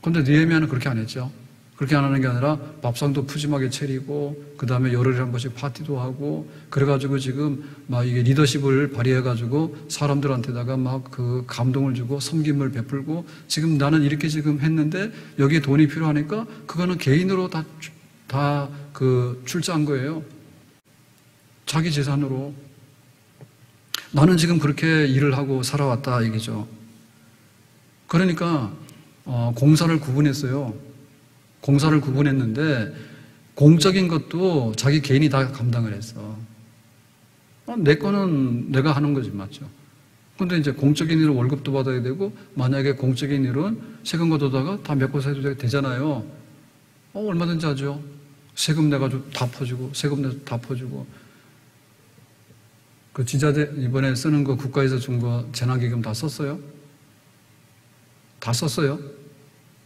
그런데 느헤미야는 그렇게 안 했죠. 그렇게 안 하는 게 아니라 밥상도 푸짐하게 차리고 그 다음에 열흘에 한 번씩 파티도 하고 그래가지고 지금 막 이게 리더십을 발휘해가지고 사람들한테다가 막 그 감동을 주고 섬김을 베풀고 지금 나는 이렇게 지금 했는데 여기에 돈이 필요하니까 그거는 개인으로 다 그 출자한 거예요. 자기 재산으로. 나는 지금 그렇게 일을 하고 살아왔다 얘기죠. 그러니까 공사를 구분했어요. 공사를 구분했는데 공적인 것도 자기 개인이 다 감당을 했어. 내 거는 내가 하는 거지, 맞죠? 근데 이제 공적인 일은 월급도 받아야 되고, 만약에 공적인 일은 세금 걷어다가 다 메꿔서 되잖아요. 얼마든지 하죠. 세금 내가지고 다 퍼주고, 세금 내서 다 퍼주고. 그 지자재 이번에 쓰는 거 국가에서 준 거 재난기금 다 썼어요? 다 썼어요?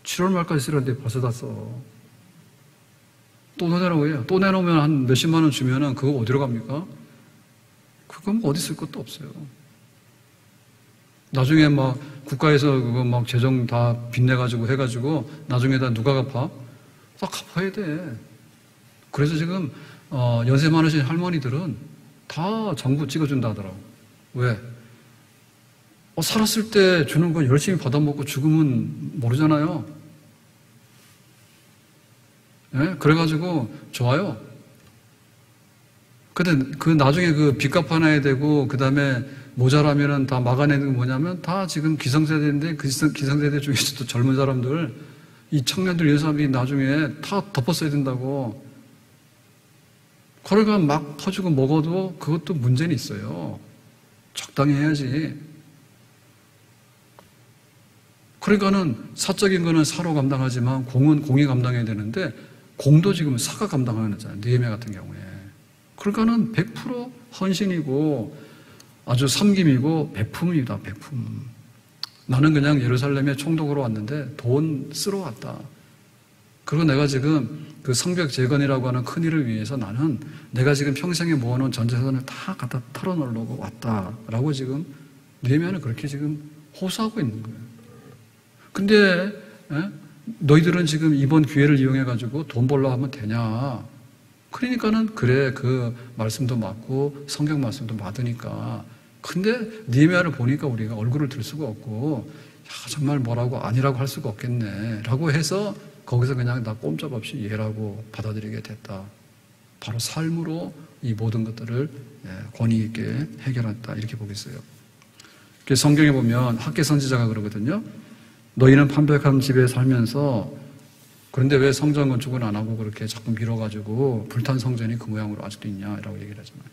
7월 말까지 쓰려는데 벌써 다 써. 또 내라고 해요. 또 내놓으면 한 몇십만 원 주면은 그거 어디로 갑니까? 그건 어디 쓸 것도 없어요. 나중에 막 국가에서 그거 막 재정 다 빚내가지고 해가지고 나중에다 누가 갚아? 다 갚아야 돼. 그래서 지금 연세 많으신 할머니들은 다 정부 찍어준다 하더라고. 왜? 살았을 때 주는 거 열심히 받아먹고 죽으면 모르잖아요. 네? 그래가지고 좋아요. 근데 그 나중에 그 빚 갚아놔야 되고 그 다음에 모자라면은 다 막아내는 게 뭐냐면 다 지금 기성세대인데 그 기성세대 중에서도 젊은 사람들 이 청년들 이런 사람들이 나중에 다 덮었어야 된다고. 그러니까 막 퍼주고 먹어도 그것도 문제는 있어요. 적당히 해야지. 그러니까는 사적인 거는 사로 감당하지만 공은 공이 감당해야 되는데 공도 지금 사가 감당하는 거잖아요. 느헤미야 같은 경우에. 그러니까는 100% 헌신이고 아주 섬김이고 베품입니다. 베품. 나는 그냥 예루살렘에 총독으로 왔는데 돈 쓰러 왔다. 그리고 내가 지금 그 성벽 재건이라고 하는 큰 일을 위해서 나는 내가 지금 평생에 모아놓은 전재산을 다 갖다 털어놓으려고 왔다라고 지금 느헤미야는 그렇게 지금 호소하고 있는 거예요. 근데 너희들은 지금 이번 기회를 이용해가지고 돈 벌려 하면 되냐? 그러니까는 그래 그 말씀도 맞고 성경 말씀도 맞으니까. 근데 느헤미야를 보니까 우리가 얼굴을 들 수가 없고 야 정말 뭐라고 아니라고 할 수가 없겠네 라고 해서 거기서 그냥 나 꼼짝없이 예라고 받아들이게 됐다. 바로 삶으로 이 모든 것들을 권위 있게 해결했다 이렇게 보겠어요. 성경에 보면 학개 선지자가 그러거든요. 너희는 판벽한 집에 살면서 그런데 왜 성전 건축은 안 하고 그렇게 자꾸 밀어가지고 불탄 성전이 그 모양으로 아직도 있냐라고 얘기를 하잖아요.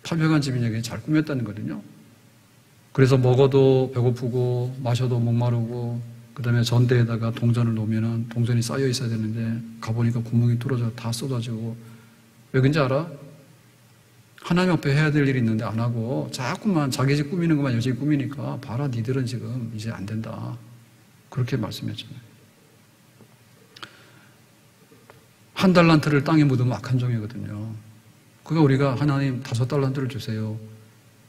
판벽한 집이 여기 잘 꾸몄다는 거거든요. 그래서 먹어도 배고프고 마셔도 목마르고 그 다음에 전대에다가 동전을 놓으면은 동전이 쌓여 있어야 되는데 가보니까 구멍이 뚫어져 다 쏟아지고 왜 그런지 알아? 하나님 앞에 해야 될 일이 있는데 안 하고 자꾸만 자기 집 꾸미는 것만 열심히 꾸미니까 봐라 니들은 지금 이제 안 된다. 그렇게 말씀했잖아요. 한 달란트를 땅에 묻으면 악한 종이거든요. 그러니까 우리가 하나님 5달란트를 주세요.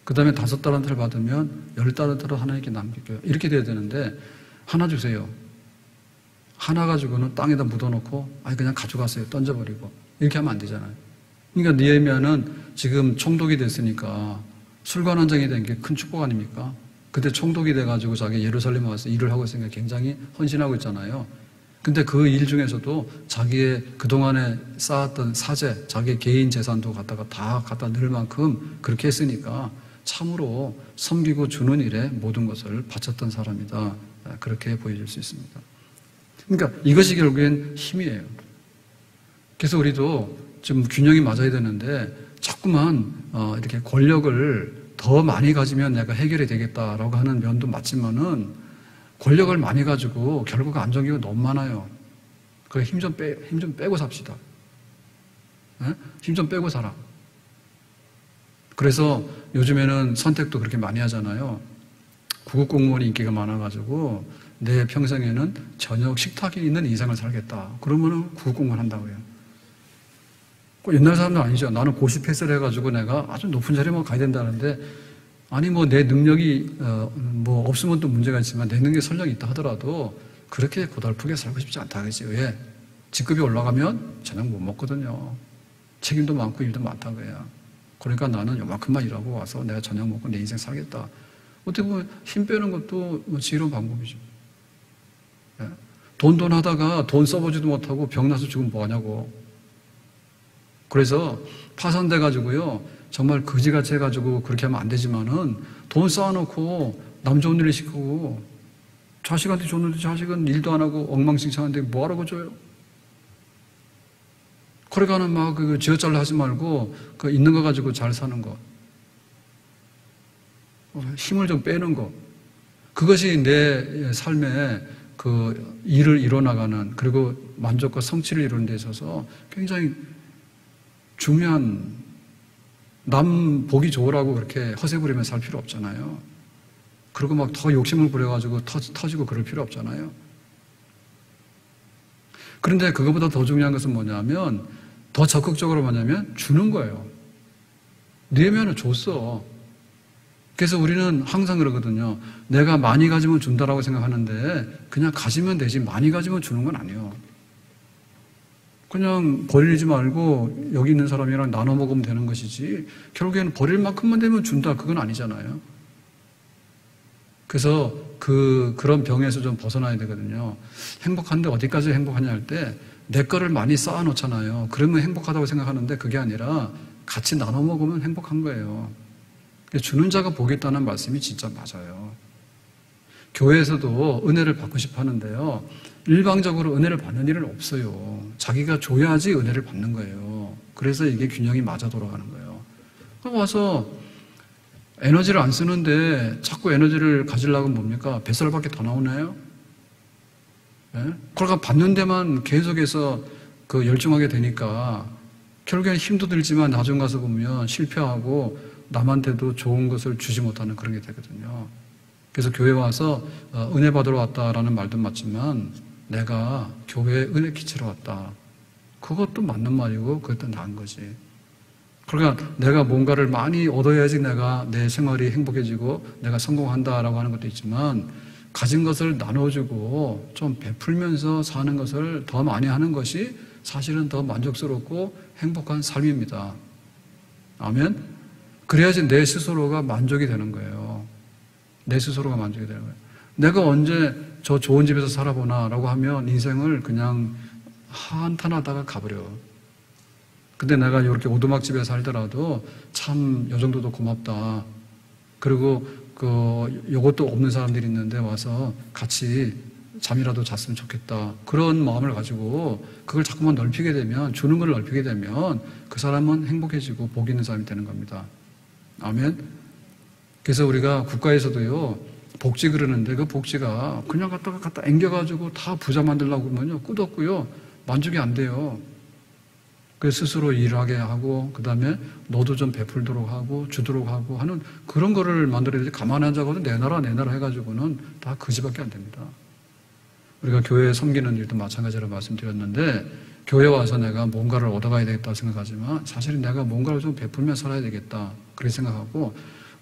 그 다음에 5달란트를 받으면 10달란트를 하나님께 남길게요. 이렇게 돼야 되는데 하나 주세요. 하나 가지고는 땅에다 묻어놓고 아니 그냥 가져가세요. 던져버리고 이렇게 하면 안 되잖아요. 그러니까 느헤미야는 지금 총독이 됐으니까 술관원장이 된 게 큰 축복 아닙니까? 그때 총독이 돼가지고 자기 예루살렘에 와서 일을 하고 있으니까 굉장히 헌신하고 있잖아요. 근데 그 일 중에서도 자기의 그동안에 쌓았던 사재, 자기의 개인 재산도 다 갖다 넣을 만큼 그렇게 했으니까 참으로 섬기고 주는 일에 모든 것을 바쳤던 사람이다. 그렇게 보여줄 수 있습니다. 그러니까 이것이 결국엔 힘이에요. 그래서 우리도 좀 균형이 맞아야 되는데 자꾸만 이렇게 권력을 더 많이 가지면 내가 해결이 되겠다라고 하는 면도 맞지만은 권력을 많이 가지고 결국 안 좋은 경우가 너무 많아요. 그래 힘 좀 빼고 삽시다. 힘 좀 빼고 살아. 그래서 요즘에는 선택도 그렇게 많이 하잖아요. 구급 공무원이 인기가 많아가지고 내 평생에는 저녁 식탁이 있는 인생을 살겠다. 그러면은 구급 공무원 한다고 해요. 옛날 사람도 아니죠. 나는 고시 패스를 해가지고 내가 아주 높은 자리만 가야 된다는데 아니 뭐 내 능력이 뭐 없으면 또 문제가 있지만 내 능력이 설령 있다 하더라도 그렇게 고달프게 살고 싶지 않다 그러지. 왜? 직급이 올라가면 저녁 못 먹거든요. 책임도 많고 일도 많다 그래요. 그러니까 나는 요만큼만 일하고 와서 내가 저녁 먹고 내 인생 살겠다. 어떻게 보면 힘 빼는 것도 뭐 지혜로운 방법이죠. 예? 돈 하다가 돈 써보지도 못하고 병나서 죽으면 뭐하냐고. 그래서 파산돼가지고요. 정말 거지같이 해가지고 그렇게 하면 안 되지만은 돈 쌓아놓고 남 좋은 일 시키고 자식한테 줬는데 자식은 일도 안 하고 엉망진창한데 뭐하라고 줘요? 그러니까는 막 그 쥐어짜려 하지 말고 그 있는 거 가지고 잘 사는 거, 힘을 좀 빼는 거, 그것이 내 삶에 그 일을 이뤄나가는, 그리고 만족과 성취를 이루는 데 있어서 굉장히 중요한, 남 보기 좋으라고 그렇게 허세 부리며 살 필요 없잖아요. 그리고 막 더 욕심을 부려가지고 터지고 그럴 필요 없잖아요. 그런데 그것보다 더 중요한 것은 뭐냐면, 더 적극적으로 뭐냐면 주는 거예요. 느헤미야는 줬어. 그래서 우리는 항상 그러거든요. 내가 많이 가지면 준다라고 생각하는데 그냥 가지면 되지 많이 가지면 주는 건 아니에요. 그냥 버리지 말고 여기 있는 사람이랑 나눠 먹으면 되는 것이지 결국에는 버릴 만큼만 되면 준다, 그건 아니잖아요. 그래서 그런 병에서 좀 벗어나야 되거든요. 행복한데 어디까지 행복하냐 할 때 내 거를 많이 쌓아놓잖아요. 그러면 행복하다고 생각하는데 그게 아니라 같이 나눠 먹으면 행복한 거예요. 주는 자가 복이 있다는 말씀이 진짜 맞아요. 교회에서도 은혜를 받고 싶어 하는데요. 일방적으로 은혜를 받는 일은 없어요. 자기가 줘야지 은혜를 받는 거예요. 그래서 이게 균형이 맞아 돌아가는 거예요. 그럼 와서 에너지를 안 쓰는데 자꾸 에너지를 가지려고 뭡니까? 뱃살밖에 더 나오나요? 예? 그러니까 받는 데만 계속해서 그 열중하게 되니까 결국엔 힘도 들지만 나중 가서 보면 실패하고 남한테도 좋은 것을 주지 못하는 그런 게 되거든요. 그래서 교회 와서 은혜 받으러 왔다라는 말도 맞지만 내가 교회에 은혜 끼치러 왔다. 그것도 맞는 말이고 그것도 나은 거지. 그러니까 내가 뭔가를 많이 얻어야지 내가 내 생활이 행복해지고 내가 성공한다라고 하는 것도 있지만 가진 것을 나눠주고 좀 베풀면서 사는 것을 더 많이 하는 것이 사실은 더 만족스럽고 행복한 삶입니다. 아멘? 그래야지 내 스스로가 만족이 되는 거예요. 내 스스로가 만족이 되는 거예요. 내가 언제 저 좋은 집에서 살아보나 라고 하면 인생을 그냥 한탄하다가 가버려. 근데 내가 이렇게 오두막집에 살더라도 참 요 정도도 고맙다. 그리고 요것도 없는 사람들이 있는데 와서 같이 잠이라도 잤으면 좋겠다. 그런 마음을 가지고 그걸 자꾸만 넓히게 되면, 주는 걸 넓히게 되면 그 사람은 행복해지고 복 있는 사람이 되는 겁니다. 아멘. 그래서 우리가 국가에서도요, 복지 그러는데 그 복지가 그냥 갖다 앵겨가지고 다 부자 만들려고 그러면요, 끝없고요, 만족이 안 돼요. 그래서 스스로 일하게 하고, 그 다음에 너도 좀 베풀도록 하고, 주도록 하고 하는 그런 거를 만들어야지, 가만히 앉아가지고 내놔라 해가지고는 다 그지밖에 안 됩니다. 우리가 교회에 섬기는 일도 마찬가지로 말씀드렸는데, 교회 와서 내가 뭔가를 얻어가야 되겠다 생각하지만, 사실은 내가 뭔가를 좀 베풀며 살아야 되겠다, 그렇게 생각하고,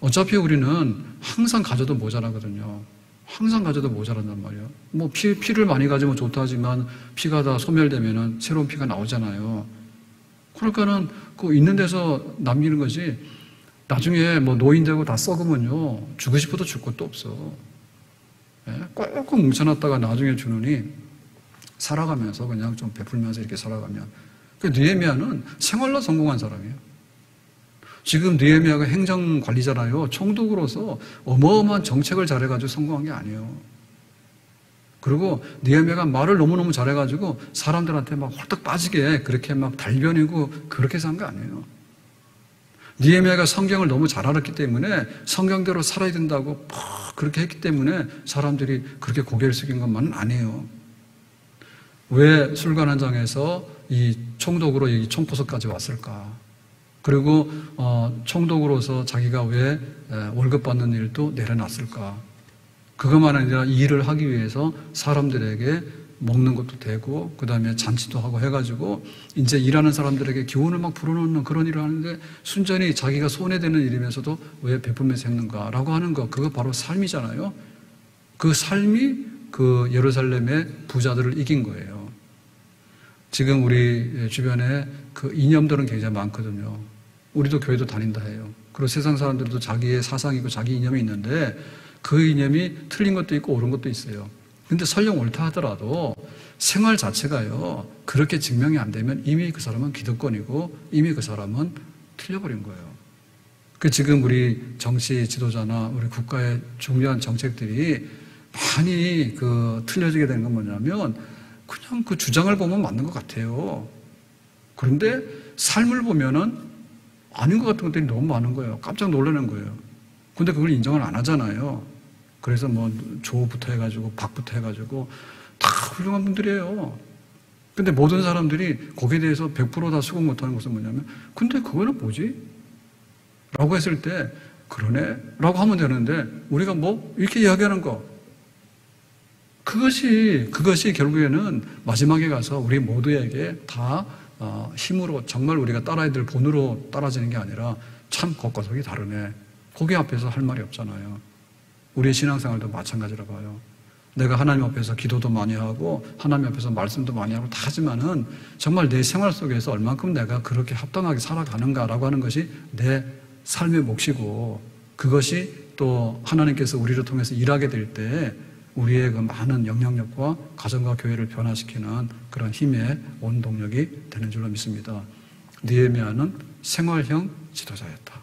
어차피 우리는 항상 가져도 모자라거든요. 항상 가져도 모자란단 말이에요. 뭐 피를 많이 가지면 좋다지만 피가 다 소멸되면은 새로운 피가 나오잖아요. 그러니까는 그 있는 데서 남기는 거지, 나중에 뭐 노인 되고 다 썩으면요, 주고 싶어도 줄 것도 없어. 예? 꽉꽉 뭉쳐놨다가 나중에 주느니 살아가면서 그냥 좀 베풀면서 이렇게 살아가면. 그 느헤미야는 생활로 성공한 사람이에요. 지금 느헤미야가 행정관리잖아요. 총독으로서 어마어마한 정책을 잘해가지고 성공한 게 아니에요. 그리고 느헤미야가 말을 너무너무 잘해가지고 사람들한테 막 홀딱 빠지게 그렇게 막 달변이고 그렇게 산 거 아니에요. 느헤미야가 성경을 너무 잘 알았기 때문에 성경대로 살아야 된다고 그렇게 했기 때문에 사람들이 그렇게 고개를 숙인 것만은 아니에요. 왜 술관한장에서 이 총독으로 이 총포석까지 왔을까? 그리고 총독으로서 자기가 왜 월급 받는 일도 내려놨을까? 그것만 아니라 이 일을 하기 위해서 사람들에게 먹는 것도 되고, 그 다음에 잔치도 하고 해가지고 이제 일하는 사람들에게 기운을 막 불어넣는 그런 일을 하는데, 순전히 자기가 손해되는 일이면서도 왜 베풀면서 했는가라고 하는 거, 그거 바로 삶이잖아요. 그 삶이 그 예루살렘의 부자들을 이긴 거예요. 지금 우리 주변에 그 이념들은 굉장히 많거든요. 우리도 교회도 다닌다 해요. 그리고 세상 사람들도 자기의 사상이 있고 자기 이념이 있는데, 그 이념이 틀린 것도 있고 옳은 것도 있어요. 근데 설령 옳다 하더라도 생활 자체가요, 그렇게 증명이 안 되면 이미 그 사람은 기득권이고 이미 그 사람은 틀려버린 거예요. 그 지금 우리 정치 지도자나 우리 국가의 중요한 정책들이 많이 틀려지게 되는 건 뭐냐면 그냥 그 주장을 보면 맞는 것 같아요. 그런데 삶을 보면은 아닌 것 같은 것들이 너무 많은 거예요. 깜짝 놀라는 거예요. 근데 그걸 인정을 안 하잖아요. 그래서 뭐 조부터 해가지고 박부터 해가지고 다 훌륭한 분들이에요. 근데 모든 사람들이 거기에 대해서 100% 다 수긍 못하는 것은 뭐냐면 근데 그거는 뭐지? 라고 했을 때 그러네? 라고 하면 되는데 우리가 뭐 이렇게 이야기하는 거 그것이 결국에는 마지막에 가서 우리 모두에게 다 힘으로 정말 우리가 따라야 될 본으로 따라지는 게 아니라 참 겉과속이 다르네. 거기 앞에서 할 말이 없잖아요. 우리의 신앙생활도 마찬가지라 봐요. 내가 하나님 앞에서 기도도 많이 하고 하나님 앞에서 말씀도 많이 하고 다 하지만은 정말 내 생활 속에서 얼만큼 내가 그렇게 합당하게 살아가는가라고 하는 것이 내 삶의 몫이고 그것이 또 하나님께서 우리를 통해서 일하게 될 때 우리의 그 많은 영향력과 가정과 교회를 변화시키는 그런 힘의 원동력이 되는 줄로 믿습니다. 느헤미야는 생활형 지도자였다.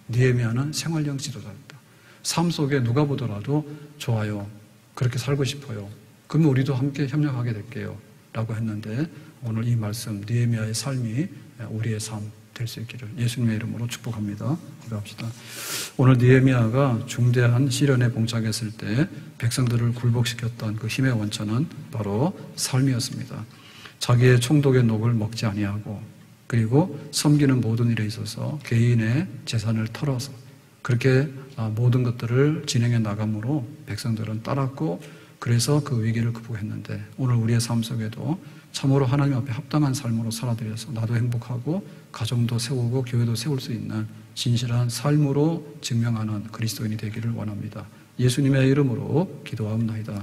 느헤미야는 생활형 지도자였다. 삶 속에 누가 보더라도 좋아요. 그렇게 살고 싶어요. 그러면 우리도 함께 협력하게 될게요. 라고 했는데 오늘 이 말씀 느헤미야의 삶이 우리의 삶 될 수 있기를 예수님의 이름으로 축복합니다. 기도합시다. 오늘 느헤미야가 중대한 시련에 봉착했을 때 백성들을 굴복시켰던 그 힘의 원천은 바로 삶이었습니다. 자기의 총독의 녹을 먹지 아니하고 그리고 섬기는 모든 일에 있어서 개인의 재산을 털어서 그렇게 모든 것들을 진행해 나감으로 백성들은 따랐고 그래서 그 위기를 극복했는데 오늘 우리의 삶 속에도 참으로 하나님 앞에 합당한 삶으로 살아들여서 나도 행복하고 가정도 세우고 교회도 세울 수 있는 진실한 삶으로 증명하는 그리스도인이 되기를 원합니다. 예수님의 이름으로 기도하옵나이다.